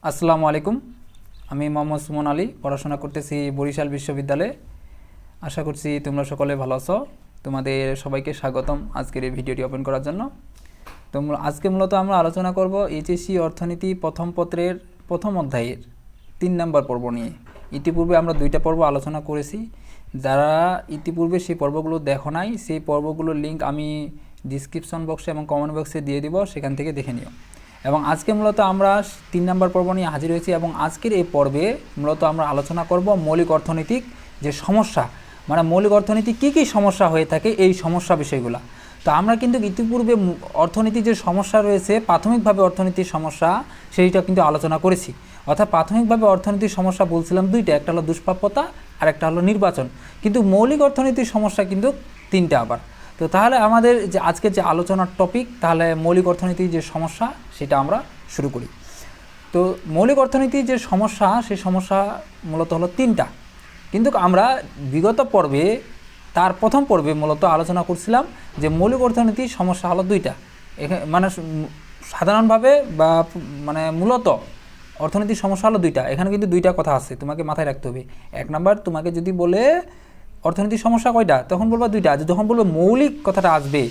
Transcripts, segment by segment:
আসসালামু আলাইকুম। আমি মোহাম্মদ সুমন আলী, পড়াশোনা করতেছি বরিশাল বিশ্ববিদ্যালয়ে। আশা করছি তোমরা সকলে ভালো আছো। তোমাদের সবাইকে স্বাগতম আজকের এই ভিডিওটি ওপেন করার জন্য। আজকে মূলত আমরা আলোচনা করব এইচএসসি অর্থনীতি প্রথম পত্রের প্রথম অধ্যায়ের 3 নম্বর পর্ব নিয়ে। ইতিপূর্বে আমরা 2টা পর্ব আলোচনা করেছি। যারা ইতিপূর্বে সেই পর্বগুলো দেখো নাই, সেই পর্বগুলোর লিঙ্ক আমি ডিসক্রিপশন বক্সে এবং কমেন্ট বক্সে দিয়ে দিব, সেখান থেকে দেখে নিও। এবং আজকে মূলত আমরা 3 নম্বর পর্ব নিয়ে হাজির হয়েছি এবং আজকের এই পর্বে মূলত আমরা আলোচনা করব মৌলিক অর্থনৈতিক যে সমস্যা, মানে মৌলিক অর্থনীতি কী কী সমস্যা হয়ে থাকে, এই সমস্যা বিষয়গুলো। তো আমরা কিন্তু ইতিপূর্বে অর্থনীতির যে সমস্যা রয়েছে, প্রাথমিকভাবে অর্থনীতির সমস্যা, সেইটা কিন্তু আলোচনা করেছি। অর্থাৎ প্রাথমিকভাবে অর্থনীতির সমস্যা বলছিলাম 2টা, একটা হলো দুষ্প্রাপ্যতা আর একটা হলো নির্বাচন। কিন্তু মৌলিক অর্থনীতির সমস্যা কিন্তু 3টা আবার। তো তাহলে আমাদের যে আজকের যে আলোচনার টপিক, তাহলে মৌলিক অর্থনীতির যে সমস্যা সেটা আমরা শুরু করি। তো মৌলিক অর্থনীতির যে সমস্যা, সেই সমস্যা মূলত হলো 3টা। কিন্তু আমরা বিগত পর্বে, তার প্রথম পর্বে মূলত আলোচনা করছিলাম যে মৌলিক অর্থনীতির সমস্যা হলো 2টা। এখানে মানে সাধারণভাবে বা মানে মূলত অর্থনীতির সমস্যা হলো 2টা। এখানে কিন্তু 2টা কথা আছে, তোমাকে মাথায় রাখতে হবে। 1 নাম্বার, তোমাকে যদি বলে অর্থনীতির সমস্যা কয়টা, তখন বলবা 2টা। যখন বলবে মৌলিক কথাটা আসবে,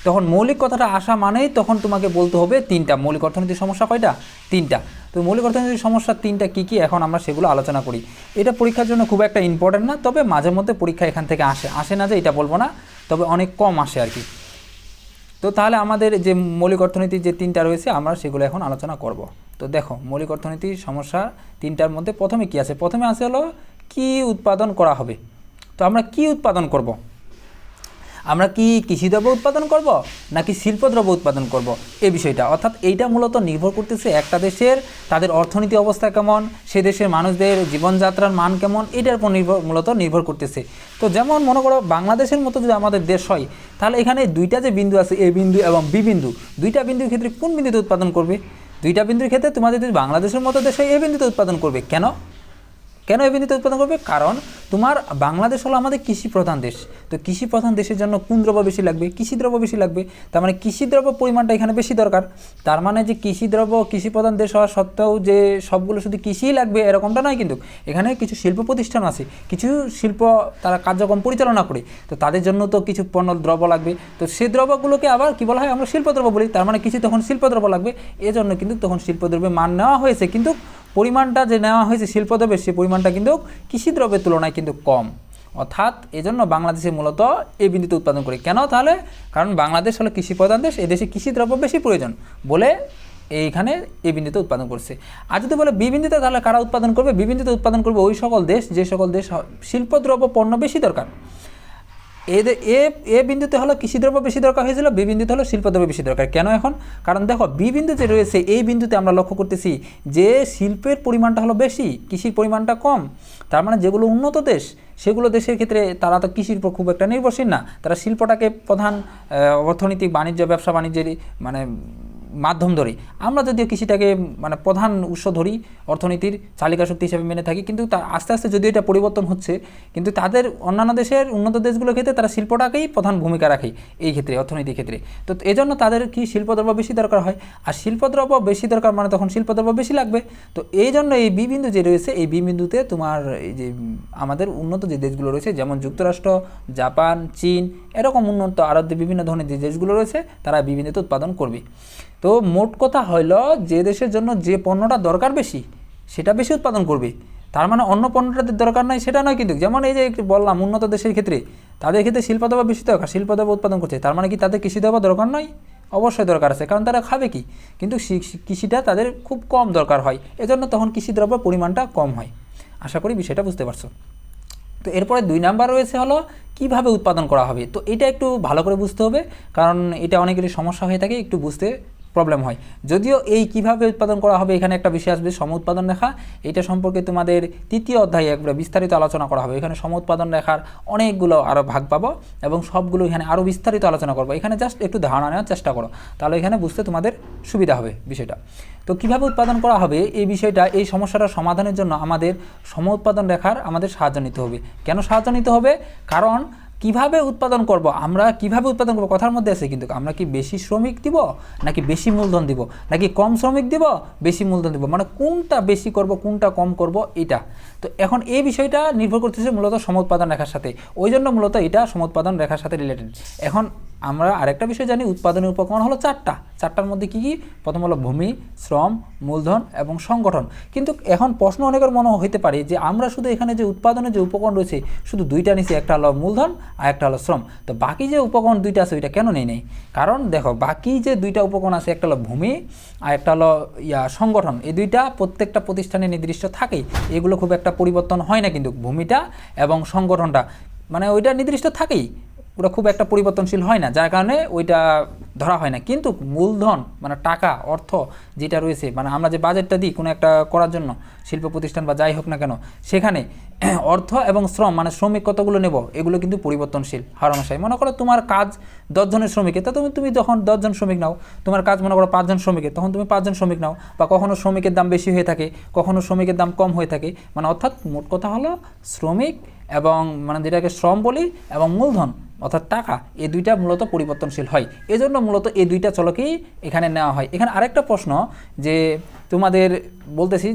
তখন মৌলিক কথাটা আসা মানেই তখন তোমাকে বলতে হবে 3টা। মৌলিক অর্থনীতির সমস্যা কয়টা? 3টা। তো মৌলিক অর্থনীতির সমস্যা 3টা কী কী, এখন আমরা সেগুলো আলোচনা করি। এটা পরীক্ষার জন্য খুব একটা ইম্পর্টেন্ট না, তবে মাঝে মধ্যে পরীক্ষা এখান থেকে আসে না যে এটা বলবো না, তবে অনেক কম আসে আর কি। তো তাহলে আমাদের যে মৌলিক অর্থনীতির যে 3টা রয়েছে, আমরা সেগুলো এখন আলোচনা করব। তো দেখো, মৌলিক অর্থনীতির সমস্যা 3টার মধ্যে প্রথমে কি আছে? প্রথমে আছে হলো কি উৎপাদন করা হবে। তো আমরা কি উৎপাদন করব? আমরা কি কৃষিদ্রব্য উৎপাদন করব নাকি শিল্পদ্রব্য উৎপাদন করব, এই বিষয়টা। অর্থাৎ এইটা মূলত নির্ভর করতেছে একটা দেশের, তাদের অর্থনীতি অবস্থা কেমন, সে দেশের মানুষদের জীবনযাত্রার মান কেমন, এটার উপর মূলত নির্ভর করতেছে। তো যেমন মনে করো বাংলাদেশের মতো যদি আমাদের দেশ হয়, তাহলে এখানে 2টা যে বিন্দু আছে, এ বিন্দু এবং বি বিন্দু, 2টা বিন্দুর ক্ষেত্রে কোন বিন্দুতে উৎপাদন করবে? 2টা বিন্দুর ক্ষেত্রে তোমাদের যদি বাংলাদেশের মতো দেশ হয়, এ বিন্দুতে উৎপাদন করবে। কেন এই বিন্দুতে উৎপাদন করবে? কারণ তোমার বাংলাদেশ হলো আমাদের কৃষি প্রধান দেশ। তো কৃষি প্রধান দেশের জন্য কোন দ্রব্য বেশি লাগবে? কৃষিদ্রব্য বেশি লাগবে। তার মানে কৃষিদ্রব্য পরিমাণটা এখানে বেশি দরকার। তার মানে যে কৃষিদ্রব্য, কৃষি প্রধান দেশ হওয়া সত্ত্বেও যে সবগুলো শুধু কৃষিই লাগবে এরকমটা নয়, কিন্তু এখানে কিছু শিল্প প্রতিষ্ঠান আছে, কিছু শিল্প তারা কার্যক্রম পরিচালনা করে। তো তাদের জন্য তো কিছু পণ্য দ্রব্য লাগবে। তো সেই দ্রব্যগুলোকে আবার কী বলা হয়? আমরা শিল্পদ্রব্য বলি। তার মানে কিছু তখন শিল্পদ্রব্য লাগবে, এজন্য কিন্তু তখন শিল্পদ্রব্যের মান নেওয়া হয়েছে, কিন্তু পরিমাণটা যে নেওয়া হয়েছে শিল্পদ্রব্যের, সেই পরিমাণটা কিন্তু কৃষিদ্রব্যের তুলনায় কিন্তু কম। অর্থাৎ এজন্য বাংলাদেশে মূলত এই বিন্দুতে উৎপাদন করে। কেন তাহলে? কারণ বাংলাদেশ হলো কৃষি প্রধান দেশ, এদেশে কৃষিদ্রব্য বেশি প্রয়োজন বলে এইখানে এই বিন্দুতে উৎপাদন করছে। আর যদি বলে বি বিন্দুতে, তাহলে কারা উৎপাদন করবে? বি বিন্দুতে উৎপাদন করবে ওই সকল দেশ, যে সকল দেশ শিল্পদ্রব্য পণ্য বেশি দরকার। এ বিন্দুতে হলো কৃষিদ্রব্য বেশি দরকার হয়েছিল, বি বিন্দুতে হলো শিল্পদ্রব্য বেশি দরকার। কেন এখন? কারণ দেখো, বি বিন্দু যে রয়েছে, এই বিন্দুতে আমরা লক্ষ্য করতেছি যে শিল্পের পরিমাণটা হলো বেশি, কৃষির পরিমাণটা কম। তার মানে যেগুলো উন্নত দেশ, সেগুলো দেশের ক্ষেত্রে তারা তো কৃষির উপর খুব একটা নির্ভরশীল না, তারা শিল্পটাকে প্রধান অর্থনৈতিক ব্যবসা বাণিজ্যের মানে মাধ্যম ধরি। আমরা যদিও কৃষিটাকে মানে প্রধান উৎস ধরি, অর্থনীতির চালিকা শক্তি হিসেবে মেনে থাকি, কিন্তু আস্তে আস্তে যদিও এটা পরিবর্তন হচ্ছে, কিন্তু তাদের অন্যান্য দেশের উন্নত দেশগুলোর ক্ষেত্রে তারা শিল্পটাকেই প্রধান ভূমিকা রাখে এই ক্ষেত্রে, অর্থনীতির ক্ষেত্রে। তো এজন্য তাদের কি শিল্পদ্রব্য বেশি দরকার হয়, আর শিল্পদ্রব্য বেশি দরকার মানে তখন শিল্পদ্রব্য বেশি লাগবে। তো এই জন্য এই বি বিন্দু যে রয়েছে, এই বি বিন্দুতে তোমার এই যে আমাদের উন্নত যে দেশগুলো রয়েছে, যেমন যুক্তরাষ্ট্র, জাপান, চীন, এরকম উন্নত আরও বিভিন্ন ধরনের যে দেশগুলো রয়েছে, তারা বি বিন্দুতে উৎপাদন করবে। তো মোট কথা হইল, যে দেশের জন্য যে পণ্যটা দরকার বেশি, সেটা বেশি উৎপাদন করবে। তার মানে অন্য পণ্যটাদের দরকার নয় সেটা নয়, কিন্তু যেমন এই যে বললাম উন্নত দেশের ক্ষেত্রে, তাদের ক্ষেত্রে শিল্পদ্রব্য বেশি দরকার, শিল্পদ্রব্য উৎপাদন করছে। তার মানে কি তাদের কৃষিদ্রব্য দরকার নয়? অবশ্যই দরকার আছে, কারণ তারা খাবে কি, কিন্তু কৃষিটা তাদের খুব কম দরকার হয়, এজন্য তখন কৃষিদ্রব্য পরিমাণটা কম হয়। আশা করি বিষয়টা বুঝতে পারছো। তো এরপরে 2 নাম্বার রয়েছে হলো কিভাবে উৎপাদন করা হবে। তো এটা একটু ভালো করে বুঝতে হবে, কারণ এটা অনেকেরই সমস্যা হয়ে থাকে, একটু বুঝতে প্রবলেম হয়। যদিও এই কিভাবে উৎপাদন করা হবে, এখানে একটা বিষয় আসবে সম উৎপাদন রেখা। এটা সম্পর্কে তোমাদের 3য় অধ্যায়ে একবারে বিস্তারিত আলোচনা করা হবে। এখানে সম উৎপাদন রেখার অনেকগুলো আরও ভাগ পাবো এবং সবগুলো এখানে আরও বিস্তারিত আলোচনা করবো। এখানে জাস্ট একটু ধারণা নেওয়ার চেষ্টা করো, তাহলে এখানে বুঝতে তোমাদের সুবিধা হবে বিষয়টা। তো কিভাবে উৎপাদন করা হবে এই বিষয়টা, এই সমস্যাটার সমাধানের জন্য আমাদের সম উৎপাদন রেখার আমাদের সাহায্য নিতে হবে। কেন সাহায্য নিতে হবে? কারণ কিভাবে উৎপাদন করব, আমরা কিভাবে উৎপাদন করব কথার মধ্যে আছে কিন্তু, আমরা কি বেশি শ্রমিক দিব নাকি বেশি মূলধন দিব, নাকি কম শ্রমিক দিব বেশি মূলধন দিব, মানে কোনটা বেশি করব কোনটা কম করব এটা। তো এখন এই বিষয়টা নির্ভর করতেছে মূলত সমউৎপাদন রেখার সাথে, ওই জন্য মূলত এটা সমউৎপাদন রেখার সাথে রিলেটেড। এখন আমরা আরেকটা বিষয় জানি, উৎপাদনের উপকরণ হলো চারটার মধ্যে কি কি, প্রথম হলো ভূমি, শ্রম, মূলধন এবং সংগঠন। কিন্তু এখন প্রশ্ন অনেকের মনে হইতে পারে যে আমরা শুধু এখানে যে উৎপাদনের যে উপকরণ রয়েছে শুধু দুইটা নিছি, একটা হলো মূলধন আর একটা হলো শ্রম, তো বাকি যে উপকরণ দুইটা আছে ওইটা কেন নেই? কারণ দেখো বাকি যে দুইটা উপকরণ আছে, একটা হলো ভূমি আর একটা হলো সংগঠন, এই দুইটা প্রত্যেকটা প্রতিষ্ঠানে নির্দিষ্ট থাকেই, এগুলো খুব একটা পরিবর্তন হয় না, কিন্তু ভূমিটা এবং সংগঠনটা মানে ওইটা নির্দিষ্ট থাকেই, ওটা খুব একটা পরিবর্তনশীল হয় না, যার কারণে ওইটা ধরা হয় না। কিন্তু মূলধন মানে টাকা অর্থ যেটা রয়েছে, মানে আমরা যে বাজেটটা দিই কোনো একটা করার জন্য, শিল্প প্রতিষ্ঠান বা যাই হোক না কেন, সেখানে অর্থ এবং শ্রম মানে শ্রমিক কতগুলো নেব এগুলো কিন্তু পরিবর্তনশীল হরমশাই। মনে করো তোমার কাজ 10 জনের শ্রমিকের, তা তুমি যখন 10 জন শ্রমিক নাও, তোমার কাজ মনে করো 5 জন শ্রমিকের, তখন তুমি 5 জন শ্রমিক নাও, বা কখনো শ্রমিকের দাম বেশি হয়ে থাকে, কখনো শ্রমিকের দাম কম হয়ে থাকে, মানে অর্থাৎ মোট কথা হলো শ্রমিক এবং মানে যেটাকে শ্রম বলি এবং মূলধন অর্থাৎ টাকা, এই দুইটা মূলত পরিবর্তনশীল হয়, এজন্য মূলত এই দুইটা চলকেই এখানে নেওয়া হয়। এখানে আরেকটা প্রশ্ন যে তোমাদের বলতেছি,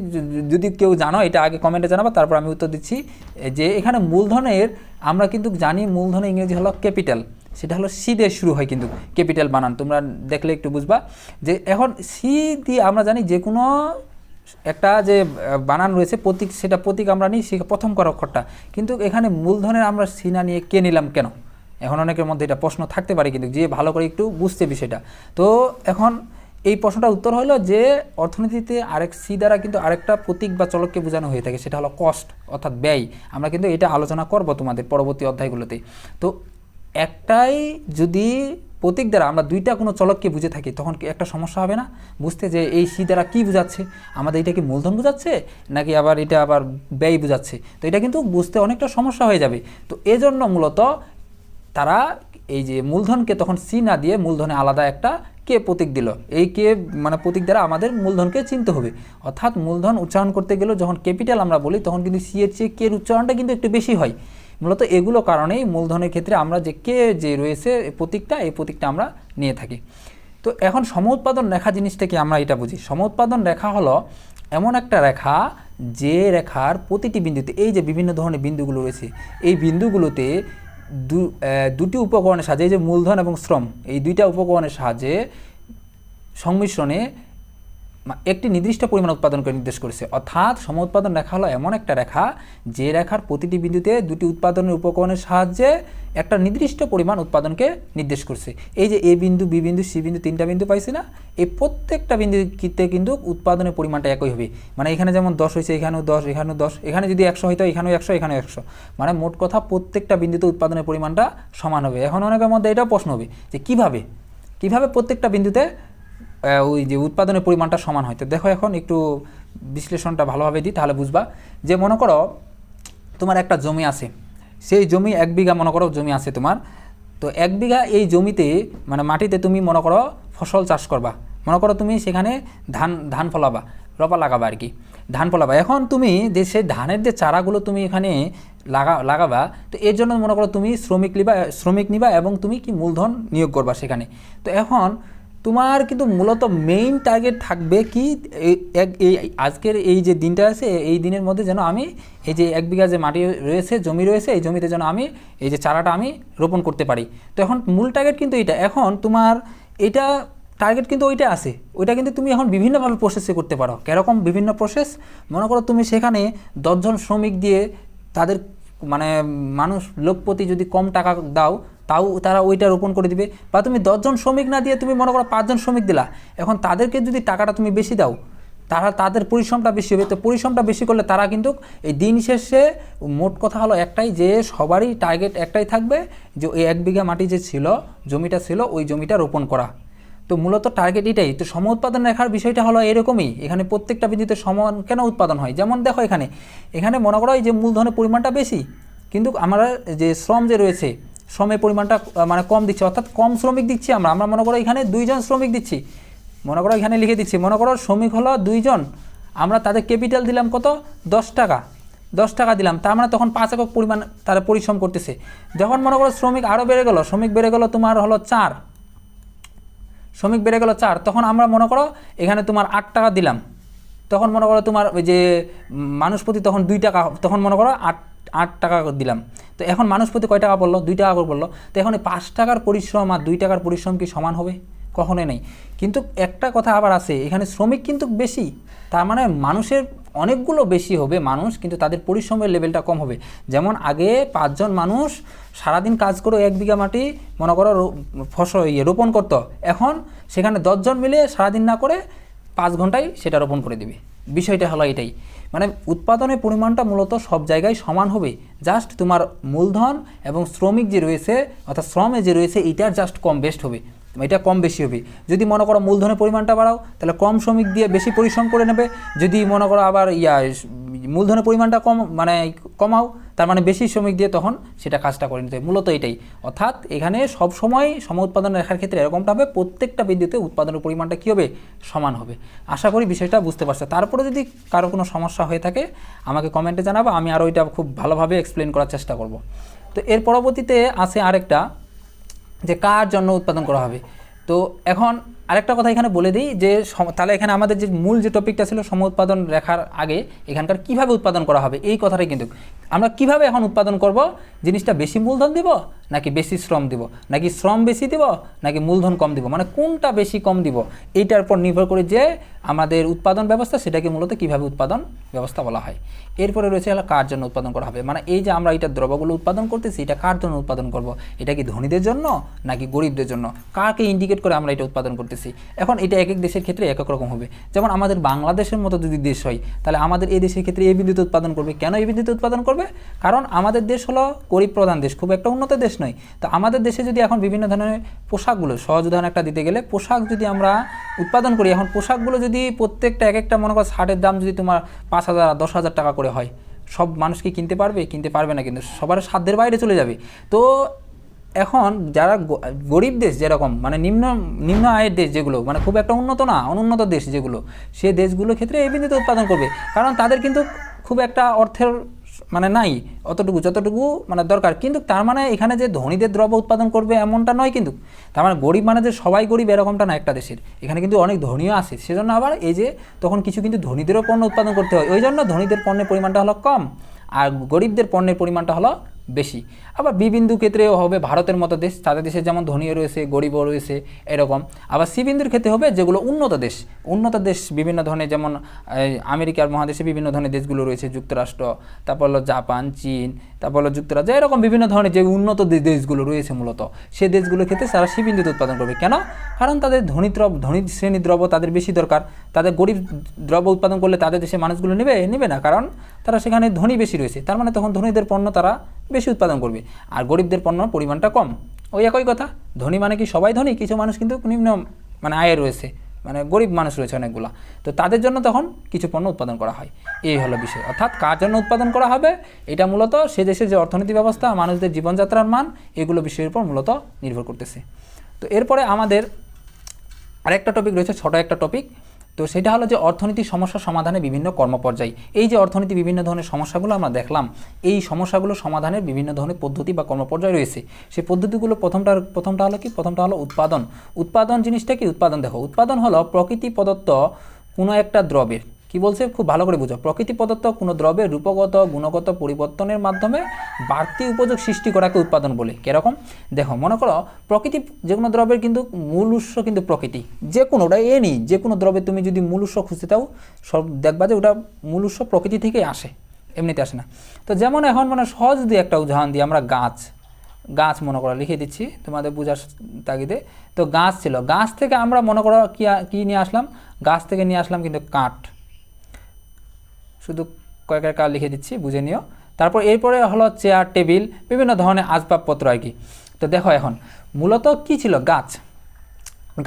যদি কেউ জানো এটা আগে কমেন্টে জানাবো, তারপর আমি উত্তর দিচ্ছি। যে এখানে মূলধনের আমরা কিন্তু জানি মূলধনের ইংরেজি হলো ক্যাপিটাল, সেটা হলো সি দিয়ে শুরু হয়, কিন্তু ক্যাপিটাল বানান তোমরা দেখলে একটু বুঝবা। যে এখন সি দিয়ে আমরা জানি যে কোনো একটা যে বানান রয়েছে প্রতীক, সেটা প্রতীক আমরা নিই প্রথম করা অক্ষরটা, কিন্তু এখানে মূলধনের আমরা সি না নিয়ে কে নিলাম কেন? এখন অনেকের মধ্যে এটা প্রশ্ন থাকতে পারে, কিন্তু যে ভালো করে একটু বুঝতে বিষয়টা। তো এখন এই প্রশ্নটার উত্তর হলো যে অর্থনীতিতে আরেক সি দ্বারা কিন্তু আরেকটা প্রতীক বা চলককে বোঝানো হয়ে থাকে, সেটা হলো কস্ট অর্থাৎ ব্যয়। আমরা কিন্তু এটা আলোচনা করব তোমাদের পরবর্তী অধ্যায়গুলোতে। তো একটাই যদি প্রতীক দ্বারা আমরা দুইটা কোনো চলককে বুঝে থাকি, তখন কি একটা সমস্যা হবে না বুঝতে, যে এই সি দ্বারা কী বোঝাচ্ছে, আমাদের এটা কি মূলধন বোঝাচ্ছে নাকি আবার এটা আবার ব্যয় বোঝাচ্ছে? তো এটা কিন্তু বুঝতে অনেকটা সমস্যা হয়ে যাবে। তো এজন্য মূলত তারা এই যে মূলধনকে তখন সি না দিয়ে মূলধনে আলাদা একটা কে প্রতীক দিল, এই কে মানে প্রতীক দ্বারা আমাদের মূলধনকে চিনতে হবে। অর্থাৎ মূলধন উচ্চারণ করতে গেলেও যখন ক্যাপিটাল আমরা বলি তখন কিন্তু সি এর চেয়ে কের উচ্চারণটা কিন্তু একটু বেশি হয়। মূলত এগুলো কারণেই মূলধনের ক্ষেত্রে আমরা যে কে যে রয়েছে প্রতীকটা, এই প্রতীকটা আমরা নিয়ে থাকি। তো এখন সমউৎপাদন রেখা জিনিসটা কি আমরা এটা বুঝি। সমউৎপাদন রেখা হলো এমন একটা রেখা যে রেখার প্রতিটি বিন্দুতে, এই যে বিভিন্ন ধরনের বিন্দুগুলো রয়েছে, এই বিন্দুগুলোতে দুটি উপকরণের সাহায্যে, এই যে মূলধন এবং শ্রম, এই দুইটা উপকরণের সাহায্যে সংমিশ্রণে একটি নির্দিষ্ট পরিমাণ উৎপাদনকে নির্দেশ করেছে। অর্থাৎ সমউৎপাদন রেখা হলো এমন একটা রেখা যে রেখার প্রতিটি বিন্দুতে দুটি উৎপাদনের উপকরণের সাহায্যে একটা নির্দিষ্ট পরিমাণ উৎপাদনকে নির্দেশ করছে। এই যে এ বিন্দু, বি বিন্দু, সি বিন্দু, তিনটা বিন্দু পাইছি না, এই প্রত্যেকটা বিন্দুতে কিন্তু উৎপাদনের পরিমাণটা একই হবে। মানে এখানে যেমন 10 হয়েছে, এখানেও 10, এখানেও 10, এখানে যদি 100 হইতো এখানেও 100, এখানেও 100, মানে মোট কথা প্রত্যেকটা বিন্দুতে উৎপাদনের পরিমাণটা সমান হবে। এখন অনেকের মধ্যে এটাও প্রশ্ন হবে যে কিভাবে প্রত্যেকটা বিন্দুতে ওই যে উৎপাদনের পরিমাণটা সমান হয়। তো দেখো এখন একটু বিশ্লেষণটা ভালোভাবে দিই, তাহলে বুঝবা। যে মনে করো তোমার একটা জমি আছে, সেই জমি 1 বিঘা মনে করো জমি আছে তোমার। তো 1 বিঘা এই জমিতে মানে মাটিতে তুমি মনে করো ফসল চাষ করবা, মনে করো তুমি সেখানে ধান ফলাবা, রপা লাগাবা আর কি, ধান ফলাবা। এখন তুমি যে সেই ধানের যে চারাগুলো তুমি এখানে লাগাবা, তো এর জন্য মনে করো তুমি শ্রমিক নিবা এবং তুমি কি মূলধন নিয়োগ করবা সেখানে। তো এখন তোমার কিন্তু মূলত মেইন টার্গেট থাকবে কি, এই আজকের এই যে দিনটা আছে এই দিনের মধ্যে যেন আমি এই যে 1 বিঘা যে মাটি রয়েছে, জমি রয়েছে, এই জমিতে যেন আমি এই যে চারাটা আমি রোপণ করতে পারি। তো এখন মূল টার্গেট কিন্তু এটা। এখন তোমার এটা টার্গেট কিন্তু ওইটা আছে, ওইটা কিন্তু তুমি এখন বিভিন্নভাবে প্রসেসে করতে পারো। কীরকম বিভিন্ন প্রসেস? মনে করো তুমি সেখানে 10 জন শ্রমিক দিয়ে তাদের মানে লোকপ্রতি যদি কম টাকা দাও, তাও তারা ওইটা রোপণ করে দিবে। বা তুমি 10 জন শ্রমিক না দিয়ে তুমি মনে করো 5 জন শ্রমিক দিলা, এখন তাদেরকে যদি টাকাটা তুমি বেশি দাও, তাদের পরিশ্রমটা বেশি হবে। তো পরিশ্রমটা বেশি করলে তারা কিন্তু এই দিন শেষে মোট কথা হলো একটাই, যে সবারই টার্গেট একটাই থাকবে, যে ওই 1 বিঘা মাটি যে ছিল, জমিটা ছিল, ওই জমিটা রোপণ করা। তো মূলত টার্গেট এটাই। তো সমউৎপাদন রেখার বিষয়টা হলো এরকমই, এখানে প্রত্যেকটা বিন্দুতে সমান কেন উৎপাদন হয়। যেমন দেখো এখানে মনে করো এই যে মূলধনের পরিমাণটা বেশি, কিন্তু আমরা যে শ্রম যে রয়েছে, শ্রমের পরিমাণটা মানে কম দিচ্ছি, অর্থাৎ কম শ্রমিক দিচ্ছি। আমরা মনে করো এখানে 2 জন শ্রমিক দিচ্ছি, মনে করো এখানে লিখে দিচ্ছি, মনে করো শ্রমিক হলো 2 জন, আমরা তাদের ক্যাপিটাল দিলাম কত, 10 টাকা। 10 টাকা দিলাম, তার মানে তখন 5 একক পরিমাণ তারা পরিশ্রম করতেছে। যখন মনে করো শ্রমিক আরও বেড়ে গেল, শ্রমিক বেড়ে গেল তোমার হলো 4, শ্রমিক বেড়ে গেল 4, তখন আমরা মনে করো এখানে তোমার 8 টাকা দিলাম, তখন মনে করো তোমার ওই যে মানুষ প্রতি তখন 2 টাকা, তখন মনে করো 8 টাকা দিলাম। তো এখন মানুষ প্রতি কয় টাকা পড়লো? 2 টাকা করে পড়লো। তো এখন এই 5 টাকার পরিশ্রম আর 2 টাকার পরিশ্রম কি সমান হবে? কখনোই নেই। কিন্তু একটা কথা আবার আছে, এখানে শ্রমিক কিন্তু বেশি, তার মানে মানুষের অনেকগুলো বেশি হবে মানুষ, কিন্তু তাদের পরিশ্রমের লেভেলটা কম হবে। যেমন আগে 5 জন মানুষ সারাদিন কাজ করে 1 বিঘা মাটি মনে করো ফসল রোপণ করতো, এখন সেখানে 10 জন মিলে সারাদিন না করে 5 ঘন্টায় সেটা রোপণ করে দেবে। বিষয়টা হলো এটাই, মানে উৎপাদনের পরিমাণটা মূলত সব জায়গায় সমান হবে, জাস্ট তোমার মূলধন এবং শ্রমিক যে রয়েছে অর্থাৎ শ্রমে যে রয়েছে এটার জাস্ট কম বেস্ট হবে, এটা কম বেশি হবে। যদি মনে করো মূলধনের পরিমাণটা বাড়াও তাহলে কম শ্রমিক দিয়ে বেশি পরিশ্রম করে নেবে, যদি মনে করো আবার মূলধনের পরিমাণটা কমাও তার মানে বেশি শ্রমিক দিয়ে তখন সেটা কাজটা করে নিতে হবে। মূলত এটাই, অর্থাৎ এখানে সবসময় সম উৎপাদন রেখার ক্ষেত্রে এরকমটা হবে, প্রত্যেকটা বিন্দুতে উৎপাদনের পরিমাণটা কী হবে? সমান হবে। আশা করি বিষয়টা বুঝতে পারছো। তারপরে যদি কারো কোনো সমস্যা হয়ে থাকে আমাকে কমেন্টে জানাবো, আমি আরও এটা খুব ভালোভাবে এক্সপ্লেন করার চেষ্টা করব। তো এর পরবর্তীতে আছে আরেকটা, যে কার জন্য উৎপাদন করা হবে। তো এখন আরেকটা কথা এখানে বলে দিই যে তাহলে এখানে আমাদের যে মূল যে টপিকটা ছিল সম উৎপাদন রেখার আগে এখানকার কিভাবে উৎপাদন করা হবে এই কথাটাই, কিন্তু আমরা কিভাবে এখন উৎপাদন করব, জিনিসটা বেশি মূলধন দিব নাকি বেশি শ্রম দিব, নাকি শ্রম বেশি দিব নাকি মূলধন কম দিব, মানে কোনটা বেশি কম দিব এইটার উপর নির্ভর করে যে আমাদের উৎপাদন ব্যবস্থা সেটাকে মূলত কিভাবে উৎপাদন ব্যবস্থা বলা হয়। এরপরে রয়েছে হলো কার জন্য উৎপাদন করা হবে, মানে এই যে আমরা এটা দ্রব্যগুলো উৎপাদন করতেছি এটা কার জন্য উৎপাদন করব, এটা কি ধনীদের জন্য নাকি গরিবদের জন্য, কাকে ইন্ডিকেট করে আমরা এটা উৎপাদন করতেছি। এখন এটা এক এক দেশের ক্ষেত্রে এক এক রকম হবে। যেমন আমাদের বাংলাদেশের মতো যদি দেশ হয় তাহলে আমাদের এই দেশের ক্ষেত্রে এই বিন্দুতে উৎপাদন করবে। কেন এই বিন্দুতে উৎপাদন করবে? কারণ আমাদের দেশ হলো গরিব প্রধান দেশ, খুব একটা উন্নত দেশ নয়। তো আমাদের দেশে যদি এখন বিভিন্ন ধরনের পোশাকগুলো, সহজ উদাহরণ একটা দিতে গেলে, পোশাক যদি আমরা উৎপাদন করি, এখন পোশাকগুলো যদি প্রত্যেকটা এক একটা মনে করো শার্টের দাম যদি তোমার 5,000 10,000 টাকা করে হয়, সব মানুষ কি কিনতে পারবে? কিনতে পারবে না, কিন্তু সবার সাধ্যের বাইরে চলে যাবে। তো এখন যারা গরিব দেশ যেরকম, মানে নিম্ন আয়ের দেশ যেগুলো, মানে খুব একটা উন্নত না, অনুন্নত দেশ যেগুলো, সেই দেশগুলোর ক্ষেত্রে এই বিন্দুতে উৎপাদন করবে, কারণ তাদের কিন্তু খুব একটা অর্থের মানে নাই অতটুকু যতটুকু মানে দরকার। কিন্তু তার মানে এখানে যে ধনীদের দ্রব্য উৎপাদন করবে এমনটা নয়, কিন্তু তার মানে গরিব মানে যে সবাই গরিব এরকমটা না একটা দেশের, এখানে কিন্তু অনেক ধনীও আছে। সেজন্য আবার এই যে তখন কিছু কিন্তু ধনীদেরও পণ্য উৎপাদন করতে হয়, ওই জন্য ধনীদের পণ্যের পরিমাণটা হলো কম আর গরিবদের পণ্যের পরিমাণটা হলো বেশি। আবার বি বিন্দু ক্ষেত্রেও হবে ভারতের মতো দেশ, তাদের দেশে যেমন ধনীও রয়েছে গরিবও রয়েছে এরকম। আবার সি বিন্দুর ক্ষেত্রে হবে যেগুলো উন্নত দেশ বিভিন্ন ধরনের, যেমন আমেরিকার মহাদেশে বিভিন্ন ধরনের দেশগুলো রয়েছে, যুক্তরাষ্ট্র, তারপর হলো জাপান, চীন, তারপর হলো যুক্তরাজ্য, এরকম বিভিন্ন ধরনের যে উন্নত দেশগুলো রয়েছে মূলত সেই দেশগুলোর ক্ষেত্রে তারা সি বিন্দুতে উৎপাদন করবে। কেন? কারণ তাদের ধনী শ্রেণীর দ্রব্য তাদের বেশি দরকার, তাদের গরিব দ্রব্য উৎপাদন করলে তাদের দেশের মানুষগুলো নেবে না, কারণ তারা সেখানে ধনী বেশি রয়েছে, তার মানে তখন ধনীদের পণ্য তারা বেশি উৎপাদন করবে আর গরিবদের পণ্য পরিমাণটা কম। ওই একই কথা, ধনী মানে কি সবাই ধনী? কিছু মানুষ কিন্তু নিম্ন মানে আয়ে রয়েছে, মানে গরিব মানুষ রয়েছে অনেকগুলা, তো তাদের জন্য তখন কিছু পণ্য উৎপাদন করা হয়। এই হলো বিষয়, অর্থাৎ কার জন্য উৎপাদন করা হবে এটা মূলত সে দেশের যে অর্থনীতি ব্যবস্থা, মানুষদের জীবনযাত্রার মান, এগুলো বিষয়ের উপর মূলত নির্ভর করতেছে। তো এরপরে আমাদের আরেকটা টপিক রয়েছে, ছোট একটা টপিক, তো সেটা হলো যে অর্থনীতির সমস্যা সমাধানে বিভিন্ন কর্মপর্যায়। এই যে অর্থনীতি বিভিন্ন ধরনের সমস্যাগুলো আমরা দেখলাম, এই সমস্যাগুলো সমাধানের বিভিন্ন ধরনের পদ্ধতি বা কর্মপর্যায় রয়েছে। সেই পদ্ধতিগুলো প্রথমটা হলো কি? প্রথমটা হলো উৎপাদন জিনিসটা কি? উৎপাদন দেখো, উৎপাদন হলো প্রকৃতি প্রদত্ত কোনো একটা দ্রব্যের, কি বলছে খুব ভালো করে বুঝো, প্রকৃতি প্রদত্ত কোনো দ্রব্যের রূপগত গুণগত পরিবর্তনের মাধ্যমে বাড়তি উপযোগ সৃষ্টি করাকে উৎপাদন বলে। কীরকম? দেখো, মনে করো প্রকৃতি যে কোনো দ্রব্যের কিন্তু মূল উৎস কিন্তু প্রকৃতি, যে কোনোটা যে কোনো দ্রব্যের তুমি যদি মূল উৎস খুঁজতে চাও সব দেখবা যে ওটা মূল উৎস প্রকৃতি থেকেই আসে, এমনিতে আসে না। তো যেমন এখন মানে সহজ দিয়ে একটা উদাহরণ দিই, আমরা গাছ মনে করো লিখে দিচ্ছি তোমাদের বোঝার তাগিদে। তো গাছ ছিল, গাছ থেকে আমরা মনে করো কি নিয়ে আসলাম, গাছ থেকে নিয়ে আসলাম কিন্তু কাঠ, শুধু কয়েকটা কাজ লিখে দিচ্ছি বুঝে নিও। তারপর এরপরে হলো চেয়ার, টেবিল, বিভিন্ন ধরনের আসবাবপত্র আর কি। তো দেখো এখন মূলত কি ছিল?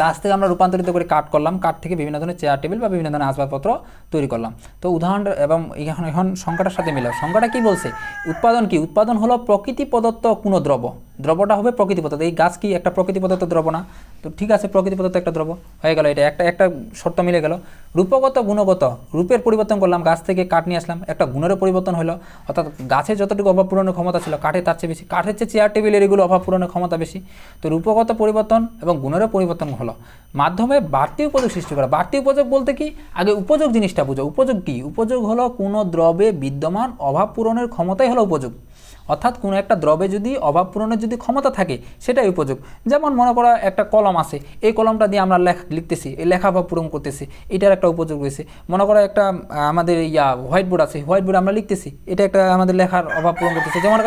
গাছ থেকে আমরা রূপান্তরিত করে কাঠ করলাম, কাঠ থেকে বিভিন্ন ধরনের চেয়ার, টেবিল বা বিভিন্ন ধরনের আসবাবপত্র তৈরি করলাম। তো উদাহরণ এবং এখন সংখ্যাটার সাথে মিলাও, সংখ্যাটা কি বলছে? উৎপাদন কি? উৎপাদন হলো প্রকৃতি প্রদত্ত কোনো দ্রব্য, দ্রব্যটা হবে প্রকৃতি পদার্থ। এই গাছ কি একটা প্রকৃতি পদার্থ দ্রব্য না? তো ঠিক আছে, প্রকৃতি পদার্থ একটা দ্রব্য হয়ে গেল, এটা একটা একটা শর্ত মিলে গেল। রূপগত গুণগত, রূপের পরিবর্তন করলাম, গাছ থেকে কাঠ নিয়ে আসলাম, একটা গুণেরও পরিবর্তন হলো, অর্থাৎ গাছের যতটুকু অভাব পূরণের ক্ষমতা ছিল কাঠে তার চেয়ে বেশি, কাঠের চেয়ে চেয়ার টেবিলের এগুলো অভাব পূরণের ক্ষমতা বেশি। তো রূপগত পরিবর্তন এবং গুণেরও পরিবর্তন হলো, মাধ্যমে বাড়তি উপযোগ সৃষ্টি করা। বাড়তি উপযোগ বলতে কি, আগে উপযোগ জিনিসটা বুঝো। উপযোগ কি? উপযোগ হলো কোনো দ্রব্যে বিদ্যমান অভাব পূরণের ক্ষমতাই হলো উপযোগ। অর্থাৎ কোনো একটা দ্রব্যে যদি অভাব পূরণের যদি ক্ষমতা থাকে সেটাই উপযোগ। যেমন মনে করো একটা কলম আছে, এই কলমটা দিয়ে আমরা লিখতেছি, এই লেখা অভাব পূরণ করতেছি, এটার একটা উপযোগ রয়েছে। মনে করো একটা আমাদের হোয়াইট বোর্ড আছে, হোয়াইট বোর্ডে আমরা লিখতেছি, এটা একটা আমাদের লেখার অভাব পূরণ করতেছি। যেমন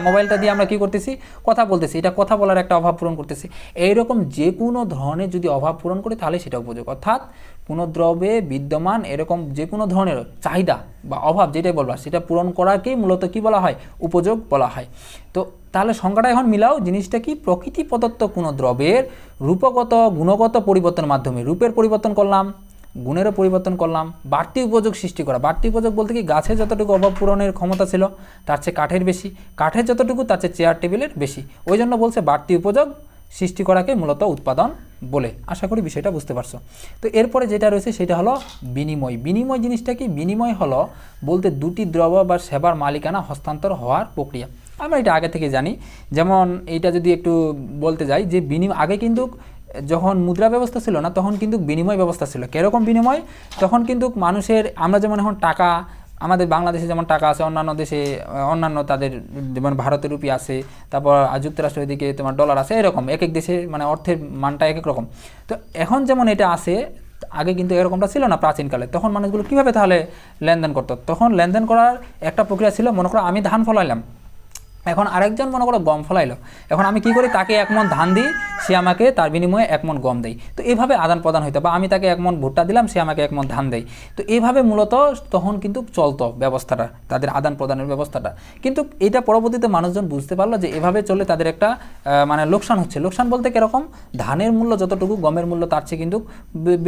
মোবাইলটা দিয়ে আমরা কী করতেছি, কথা বলতেছি, এটা কথা বলার একটা অভাব পূরণ করতেছি। এইরকম যে কোনো ধরনের যদি অভাব পূরণ করি তাহলে সেটা উপযোগ। অর্থাৎ কোনো দ্রব্যে বিদ্যমান এরকম যে কোনো ধরনের চাহিদা বা অভাব যেটাই বলবা সেটা পূরণ করাকেই মূলত কি বলা হয়? উপযোগ বলা হয়। তো তাহলে সংখ্যাটা এখন মিলাও, জিনিসটা কি? প্রকৃতি প্রদত্ত কোনো দ্রব্যের রূপগত গুণগত পরিবর্তনের মাধ্যমে, রূপের পরিবর্তন করলাম, গুণেরও পরিবর্তন করলাম, বাড়তি উপযোগ সৃষ্টি করা। বাড়তি উপযোগ বলতে কি, গাছে যতটুকু অভাব পূরণের ক্ষমতা ছিল তার চেয়ে কাঠের বেশি, কাঠের যতটুকু তার চেয়ে চেয়ার টেবিলের বেশি, ওই জন্য বলছে বাড়তি উপযোগ সৃষ্টি করাকে মূলত উৎপাদন বলে। আশা করি বিষয়টা বুঝতে পারছো। তো এরপরে যেটা রয়েছে সেটা হলো বিনিময়। বিনিময় জিনিসটা কি? বিনিময় হলো বলতে দুটি দ্রব্য বা সেবার মালিকানা হস্তান্তর হওয়ার প্রক্রিয়া। আমরা এটা আগে থেকে জানি। যেমন এইটা যদি একটু বলতে যাই যে আগে কিন্তু যখন মুদ্রা ব্যবস্থা ছিল না তখন কিন্তু বিনিময় ব্যবস্থা ছিল। কীরকম বিনিময়? তখন কিন্তু মানুষের, আমরা যেমন এখন টাকা, আমাদের বাংলাদেশে যেমন টাকা আছে, অন্যান্য দেশে অন্যান্য তাদের যেমন ভারতের রুপি আছে, তারপর যুক্তরাষ্ট্রের দিকে তোমার ডলার আছে, এরকম এক এক দেশে মানে অর্থের মানটা এক এক রকম। তো এখন যেমন এটা আছে, আগে কিন্তু এরকমটা ছিল না প্রাচীনকালে। তখন মানুষগুলো কীভাবে তাহলে লেনদেন করতো? তখন লেনদেন করার একটা প্রক্রিয়া ছিল। মনে করো আমি ধান ফলাইলাম, এখন আরেকজন মনে করো গম ফলাইলো, এখন আমি কি করি? তাকে 1 মণ ধান দিই, সে আমাকে তার বিনিময়ে 1 মণ গম দেয়। তো এইভাবে আদান প্রদান হইতো, বা আমি তাকে 1 মণ ভুট্টা দিলাম, সে আমাকে 1 মণ ধান দেয়। তো এইভাবে মূলত তখন কিন্তু চলতো ব্যবস্থাটা, তাদের আদান প্রদানের ব্যবস্থাটা। কিন্তু এটা পরবর্তীতে মানুষজন বুঝতে পারলো যে এভাবে চলে তাদের একটা মানে লোকসান হচ্ছে। লোকসান বলতে কীরকম? ধানের মূল্য যতটুকু, গমের মূল্য তার চেয়ে কিন্তু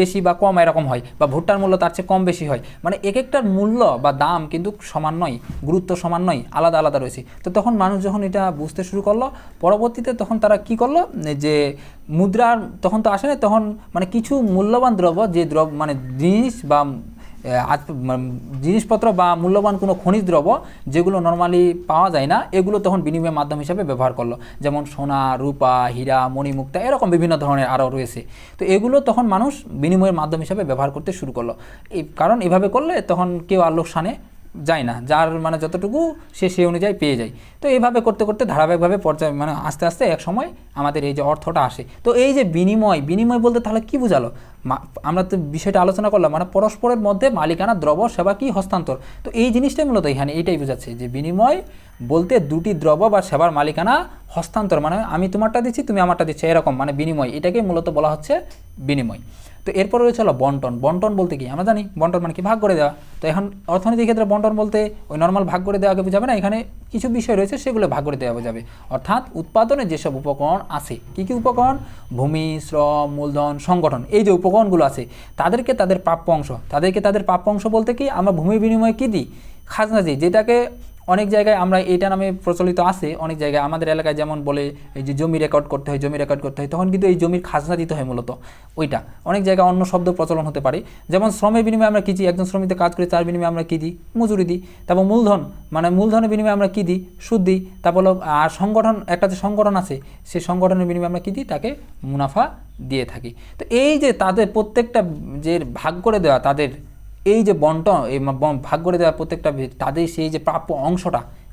বেশি বা কম এরকম হয়, বা ভুট্টার মূল্য তার চেয়ে কম বেশি হয়। মানে এক একটার মূল্য বা দাম কিন্তু সমান নয়, গুরুত্ব সমান নয়, আলাদা আলাদা রয়েছে। তো তখন মানুষ যখন এটা বুঝতে শুরু করলো, পরবর্তীতে তখন তারা কি করলো, যে মুদ্রার তখন তো আসে না, তখন মানে কিছু মূল্যবান দ্রব্য, যে দ্রব্য মানে জিনিস বা জিনিসপত্র বা মূল্যবান কোনো খনিজ দ্রব্য যেগুলো নর্মালি পাওয়া যায় না, এগুলো তখন বিনিময়ের মাধ্যম হিসাবে ব্যবহার করলো। যেমন সোনা, রূপা, হীরা, মণিমুক্তা, এরকম বিভিন্ন ধরনের আরও রয়েছে। তো এগুলো তখন মানুষ বিনিময়ের মাধ্যম হিসাবে ব্যবহার করতে শুরু করলো। কারণ এভাবে করলে তখন কেউ আর লোকসানে যায় না, যার মানে যতটুকু সে সেই অনুযায়ী পেয়ে যায়। তো এইভাবে করতে করতে ধারাবাহিকভাবে পর্যায়ে মানে আস্তে আস্তে এক সময় আমাদের এই যে অর্থটা আসে। তো এই যে বিনিময়, বিনিময় বলতে তাহলে কি বোঝালো? আমরা তো বিষয়টা আলোচনা করলাম, মানে পরস্পরের মধ্যে মালিকানা, দ্রব্য, সেবা কি হস্তান্তর। তো এই জিনিসটাই মূলত এখানে এইটাই বোঝাচ্ছে যে বিনিময় বলতে দুটি দ্রব্য বা সেবার মালিকানা হস্তান্তর, মানে আমি তোমারটা দিচ্ছি, তুমি আমারটা দিচ্ছ, এরকম মানে বিনিময়, এটাকে মূলত বলা হচ্ছে বিনিময়। তো এরপর রয়েছে হলো বন্টন। বন্টন বলতে কি? আমরা জানি বন্টন মানে কি? ভাগ করে দেওয়া। তো এখন অর্থনীতির ক্ষেত্রে বন্টন বলতে ওই নর্মাল ভাগ করে দেওয়াকে বোঝাবে না, এখানে কিছু বিষয় রয়েছে সেগুলো ভাগ করে দেওয়া বোঝাবে। অর্থাৎ উৎপাদনে যেসব উপকরণ আছে, কী কী উপকরণ? ভূমি, শ্রম, মূলধন, সংগঠন, এই যে উপকরণগুলো আছে তাদেরকে তাদের প্রাপ্য অংশ, তাদেরকে তাদের প্রাপ্য অংশ বলতে কি? আমরা ভূমির বিনিময়ে কী দিই? খাজনা দিই, যেটাকে অনেক জায়গায় আমরা এইটা নামে প্রচলিত আছে। অনেক জায়গায় আমাদের এলাকায় যেমন বলে এই যে জমি রেকর্ড করতে হয়, জমি রেকর্ড করতে হয়, তখন কিন্তু এই জমির খাজনা দিতে হয় মূলত ওইটা। অনেক জায়গায় অন্য শব্দ প্রচলন হতে পারে। যেমন শ্রমের বিনিময়ে আমরা কী দিই? একজন শ্রমিকতে কাজ করি, তার বিনিময়ে আমরা কী দিই? মজুরি দিই। তারপর মূলধন, মানে মূলধনের বিনিময়ে আমরা কী দিই? সুদ দিই। তারপর আর সংগঠন, একটা যে সংগঠন আছে সেই সংগঠনের বিনিময়ে আমরা কী দিই? তাকে মুনাফা দিয়ে থাকি। তো এই যে তাদের প্রত্যেকটা যে ভাগ করে দেওয়া, তাদের এই যে বন্টন, এই ভাগ করে দেওয়া প্রত্যেকটা তাদের সেই যে প্রাপ্য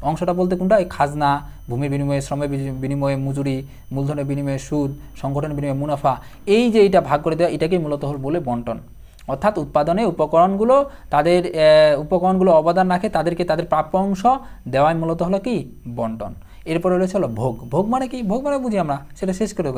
অংশটা বলতে কোনটা? এই খাজনা, ভূমির বিনিময়ে, শ্রমের বিনিময়ে মজুরি, মূলধনের বিনিময়ে সুদ, সংগঠনের বিনিময়ে মুনাফা, এই যে এইটা ভাগ করে দেওয়া, এটাকেই মূলত বলে বন্টন। অর্থাৎ উৎপাদনে উপকরণগুলো অবদান রাখে, তাদেরকে তাদের প্রাপ্য অংশ দেওয়াই মূলত হলো কি? বন্টন। এরপরে রয়েছে হলো ভোগ। ভোগ মানে কি? ভোগ মানে বুঝি আমরা সেটা শেষ করে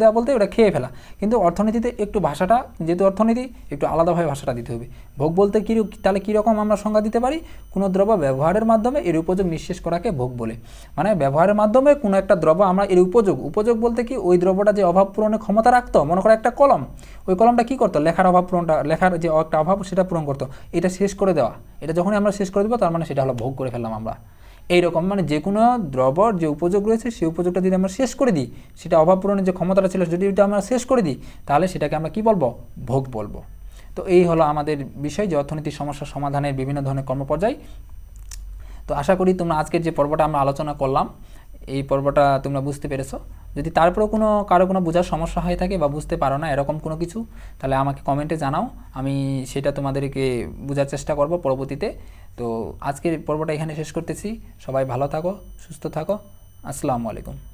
দেওয়া বলতে ওটা খেয়ে ফেলা। কিন্তু অর্থনীতিতে একটু ভাষাটা, যেহেতু অর্থনীতি, একটু আলাদাভাবে ভাষাটা দিতে হবে। ভোগ বলতে কী, তাহলে কীরকম আমরা সংজ্ঞা দিতে পারি? কোনো দ্রব্য ব্যবহারের মাধ্যমে এর উপযোগ নিঃশেষ করাকে ভোগ বলে। মানে ব্যবহারের মাধ্যমে কোনো একটা দ্রব্য আমরা এর উপযোগ বলতে কি? ওই দ্রব্যটা যে অভাব পূরণের ক্ষমতা রাখতো, মনে করো একটা কলম, ওই কলমটা কী করতো? লেখার যে একটা অভাব সেটা পূরণ করতো। এটা শেষ করে দেওয়া, এটা যখনই আমরা শেষ করে দেবো তার মানে সেটা হলো ভোগ করে ফেললাম আমরা। এইরকম মানে যে কোনো দ্রবর যে উপযোগ রয়েছে সেই উপযোগটা যদি আমরা শেষ করে দিই, সেটা অভাব পূরণের যে ক্ষমতাটা ছিল যদি এটা আমরা শেষ করে দিই, তাহলে সেটাকে আমরা কী বলবো? ভোগ বলবো। তো এই হলো আমাদের বিষয় যে অর্থনীতির সমস্যা সমাধানের বিভিন্ন ধরনের কর্মপর্যায়। তো আশা করি তোমরা আজকের যে পর্বটা আমরা আলোচনা করলাম এই পর্বটা তোমরা বুঝতে পেরেছো। যদি তারপরেও কারো কোনো বোঝার সমস্যা হয়ে থাকে বা বুঝতে পারো না এরকম কোনো কিছু, তাহলে আমাকে কমেন্টে জানাও, আমি সেটা তোমাদেরকে বোঝার চেষ্টা করব পরবর্তীতে। তো আজকের পর্বটা এখানে শেষ করতেছি। সবাই ভালো থাকো, সুস্থ থাকো। আসসালামু আলাইকুম।